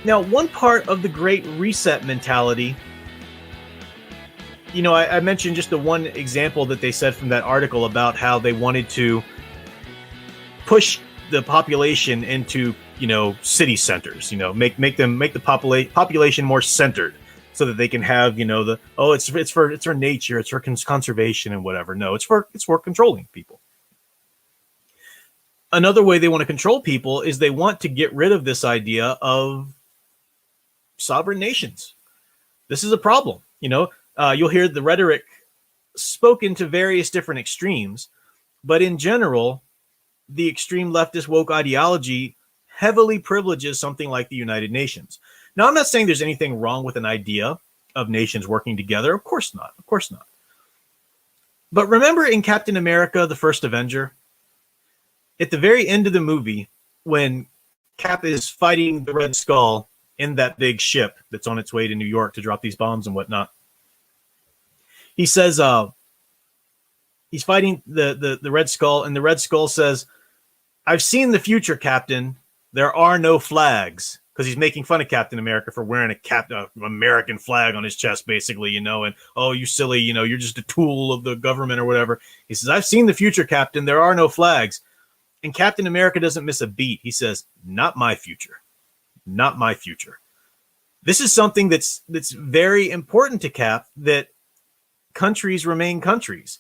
Now, one part of the Great Reset mentality, I mentioned just the one example that they said from that article about how they wanted to push the population into, city centers, make the population more centered so that they can have, it's for nature, it's for conservation and whatever. No, it's for controlling people. Another way they want to control people is they want to get rid of this idea of sovereign nations. This is a problem. You'll hear the rhetoric spoken to various different extremes, but in general, the extreme leftist woke ideology heavily privileges something like the United Nations. Now, I'm not saying there's anything wrong with an idea of nations working together. Of course not. Of course not. But remember in Captain America, the First Avenger, at the very end of the movie, when Cap is fighting the Red Skull in that big ship that's on its way to New York to drop these bombs and whatnot, he says, he's fighting the Red Skull, and the Red Skull says, "I've seen the future, Captain. There are no flags." Because he's making fun of Captain America for wearing a American flag on his chest, basically, and, oh, you silly, you're just a tool of the government or whatever. He says, "I've seen the future, Captain. There are no flags." And Captain America doesn't miss a beat. He says, "Not my future. Not my future." This is something that's very important to Cap, that countries remain countries.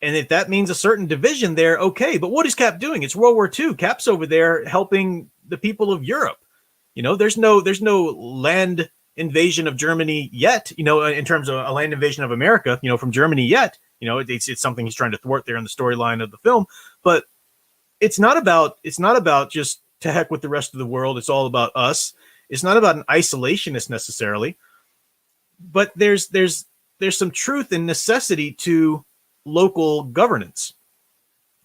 And if that means a certain division there, okay. But what is Cap doing? It's World War II. Cap's over there helping the people of Europe. There's no land invasion of Germany yet, in terms of a land invasion of America, from Germany yet. It's something he's trying to thwart there in the storyline of the film. But it's not about just to heck with the rest of the world. It's all about us. It's not about an isolationist necessarily. But there's some truth and necessity to local governance,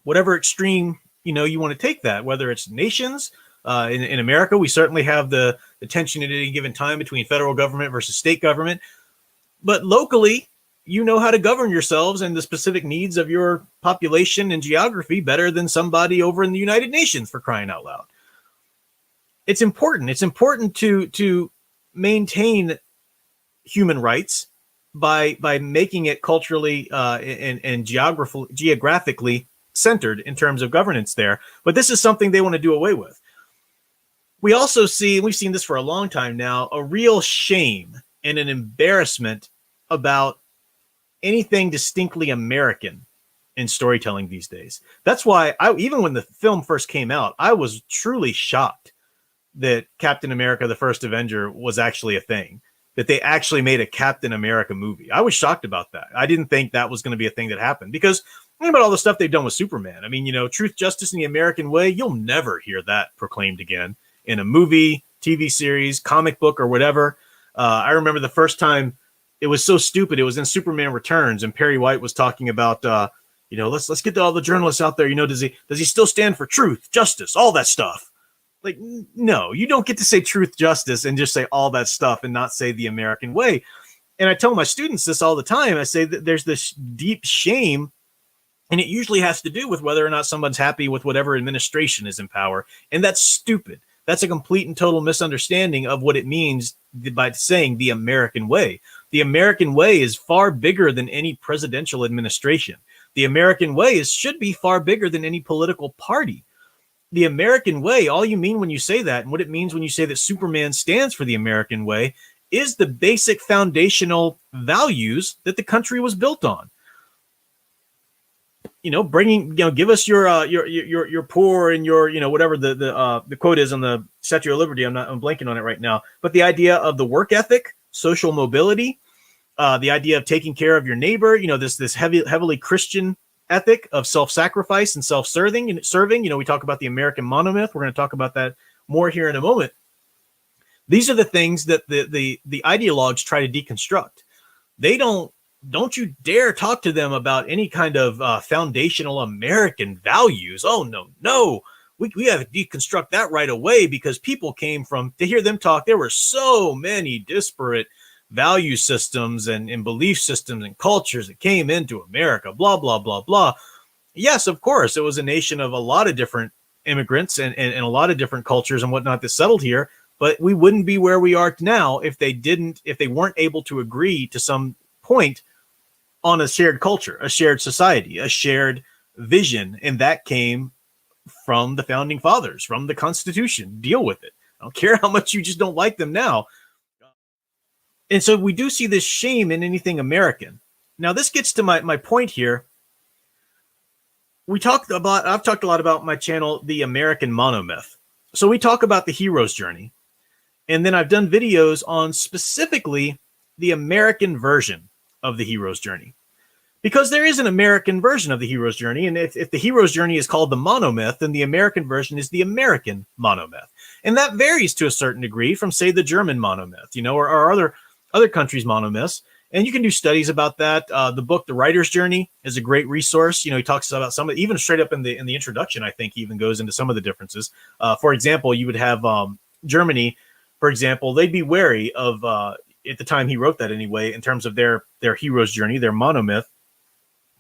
whatever extreme you want to take that, whether it's nations. In America, we certainly have the tension at any given time between federal government versus state government, but locally, how to govern yourselves and the specific needs of your population and geography better than somebody over in the United Nations, for crying out loud. It's important. It's important to maintain human rights by making it culturally and geographically centered in terms of governance there. But this is something they want to do away with. We also see, we've seen this for a long time now, a real shame and an embarrassment about anything distinctly American in storytelling these days. That's why even when the film first came out, I was truly shocked that Captain America, the First Avenger was actually a thing, that they actually made a Captain America movie. I was shocked about that. I didn't think that was going to be a thing that happened, because think about all the stuff they've done with Superman. I mean, truth, justice, and the American way, you'll never hear that proclaimed again in a movie, TV series, comic book, or whatever. I remember the first time it was so stupid. It was in Superman Returns, and Perry White was talking about, let's get to all the journalists out there. Does he still stand for truth, justice, all that stuff? Like, no, you don't get to say truth, justice, and just say all that stuff and not say the American way. And I tell my students this all the time. I say that there's this deep shame, and it usually has to do with whether or not someone's happy with whatever administration is in power. And that's stupid. That's a complete and total misunderstanding of what it means by saying the American way. The American way is far bigger than any presidential administration. The American way should be far bigger than any political party. The American way, all you mean when you say that, and what it means when you say that Superman stands for the American way, is the basic foundational values that the country was built on. Give us your poor and your, whatever the quote is on the Statue of Liberty. I'm blanking on it right now, but the idea of the work ethic, social mobility, the idea of taking care of your neighbor, this heavily Christian ethic of self-sacrifice and self-serving. We talk about the American Monomyth. We're going to talk about that more here in a moment. These are the things that the ideologues try to deconstruct. They don't you dare talk to them about any kind of foundational American values. Oh, no. We have to deconstruct that right away, because people came from, to hear them talk, there were so many disparate value systems and belief systems and cultures that came into America, blah, blah, blah, blah. Yes, of course, it was a nation of a lot of different immigrants and a lot of different cultures and whatnot that settled here. but we wouldn't be where we are now if they weren't able to agree to some point on a shared culture, a shared society, a shared vision. And that came from the founding fathers, from the Constitution. Deal with it. I don't care how much you just don't like them now. And so we do see this shame in anything American. Now, this gets to my point here. I've talked a lot about my channel, the American Monomyth. So we talk about the hero's journey. And then I've done videos on specifically the American version of the hero's journey. Because there is an American version of the hero's journey. And if the hero's journey is called the monomyth, then the American version is the American monomyth. And that varies to a certain degree from, say, the German monomyth, or other countries' monomyths. And you can do studies about that. The book, The Writer's Journey, is a great resource. He talks about some of, even straight up in the introduction, I think he even goes into some of the differences. For example, you would have Germany, for example, they'd be wary of, at the time he wrote that anyway, in terms of their hero's journey, their monomyth,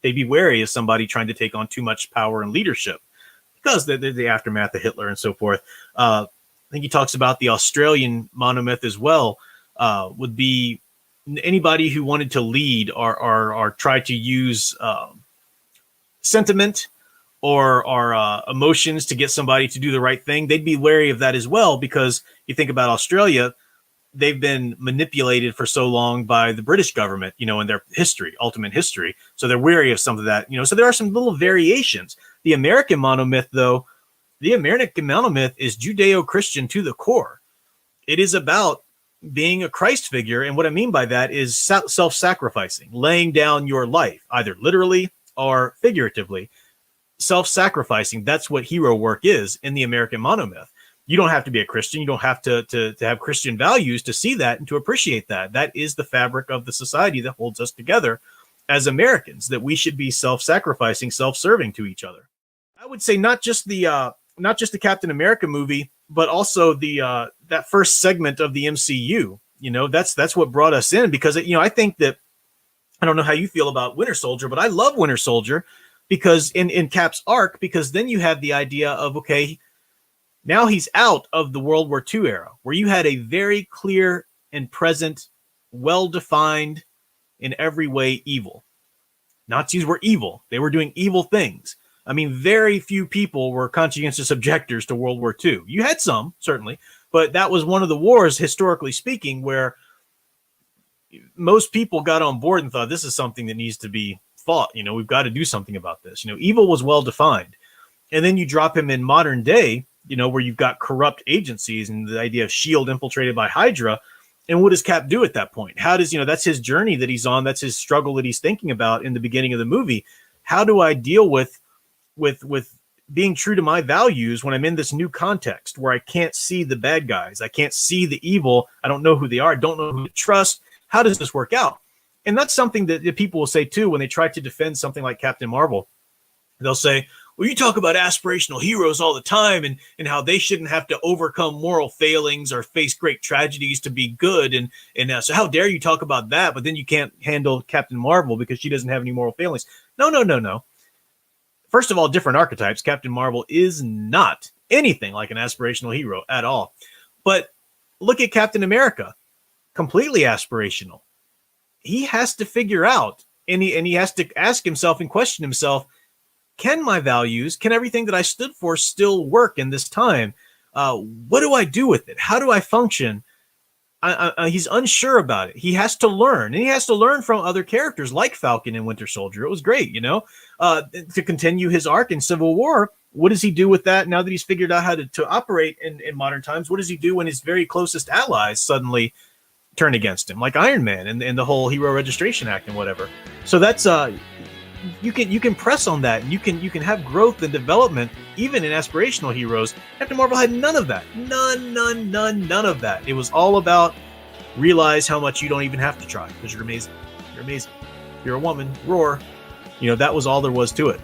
they'd be wary of somebody trying to take on too much power and leadership because the aftermath of Hitler and so forth. I think he talks about the Australian monomyth as well, would be anybody who wanted to lead or try to use sentiment or emotions to get somebody to do the right thing. They'd be wary of that as well, because you think about Australia, they've been manipulated for so long by the British government, in their ultimate history. So they're wary of some of that, so there are some little variations. The American monomyth, though, the American monomyth is Judeo-Christian to the core. It is about being a Christ figure. And what I mean by that is self-sacrificing, laying down your life, either literally or figuratively, self-sacrificing. That's what hero work is in the American monomyth. You don't have to be a Christian. You don't have to have Christian values to see that and to appreciate that. That is the fabric of the society that holds us together as Americans, that we should be self-sacrificing, self-serving to each other. I would say not just the Captain America movie, but also the that first segment of the MCU. That's what brought us in, because I think that, I don't know how you feel about Winter Soldier, but I love Winter Soldier because in Cap's arc, because then you have the idea of, okay, now he's out of the World War II era, where you had a very clear and present, well-defined, in every way, evil. Nazis were evil. They were doing evil things. I mean, very few people were conscientious objectors to World War II. You had some, certainly, but that was one of the wars, historically speaking, where most people got on board and thought, this is something that needs to be fought. We've got to do something about this. Evil was well-defined. And then you drop him in modern day, where you've got corrupt agencies and the idea of S.H.I.E.L.D. infiltrated by Hydra. And what does Cap do at that point? How does, that's his journey that he's on. That's his struggle that he's thinking about in the beginning of the movie. How do I deal with being true to my values when I'm in this new context where I can't see the bad guys? I can't see the evil. I don't know who they are. I don't know who to trust. How does this work out? And that's something that people will say too, when they try to defend something like Captain Marvel. They'll say, well, you talk about aspirational heroes all the time and how they shouldn't have to overcome moral failings or face great tragedies to be good. And so how dare you talk about that? But then you can't handle Captain Marvel because she doesn't have any moral failings. No. First of all, different archetypes. Captain Marvel is not anything like an aspirational hero at all. But look at Captain America, completely aspirational. He has to figure out, and he has to ask himself and question himself, can my values, can everything that I stood for still work in this time? What do I do with it? How do I function? He's unsure about it. He has to learn, and he has to learn from other characters like Falcon and Winter Soldier. It was great, to continue his arc in Civil War. What does he do with that now that he's figured out how to operate in modern times? What does he do when his very closest allies suddenly turn against him, like Iron Man and the whole Hero Registration Act and whatever? So that's you can press on that, and you can have growth and development even in aspirational heroes. Captain Marvel had none of that. None of that. It was all about realize how much you don't even have to try because you're amazing. You're amazing. You're a woman. Roar. That was all there was to it.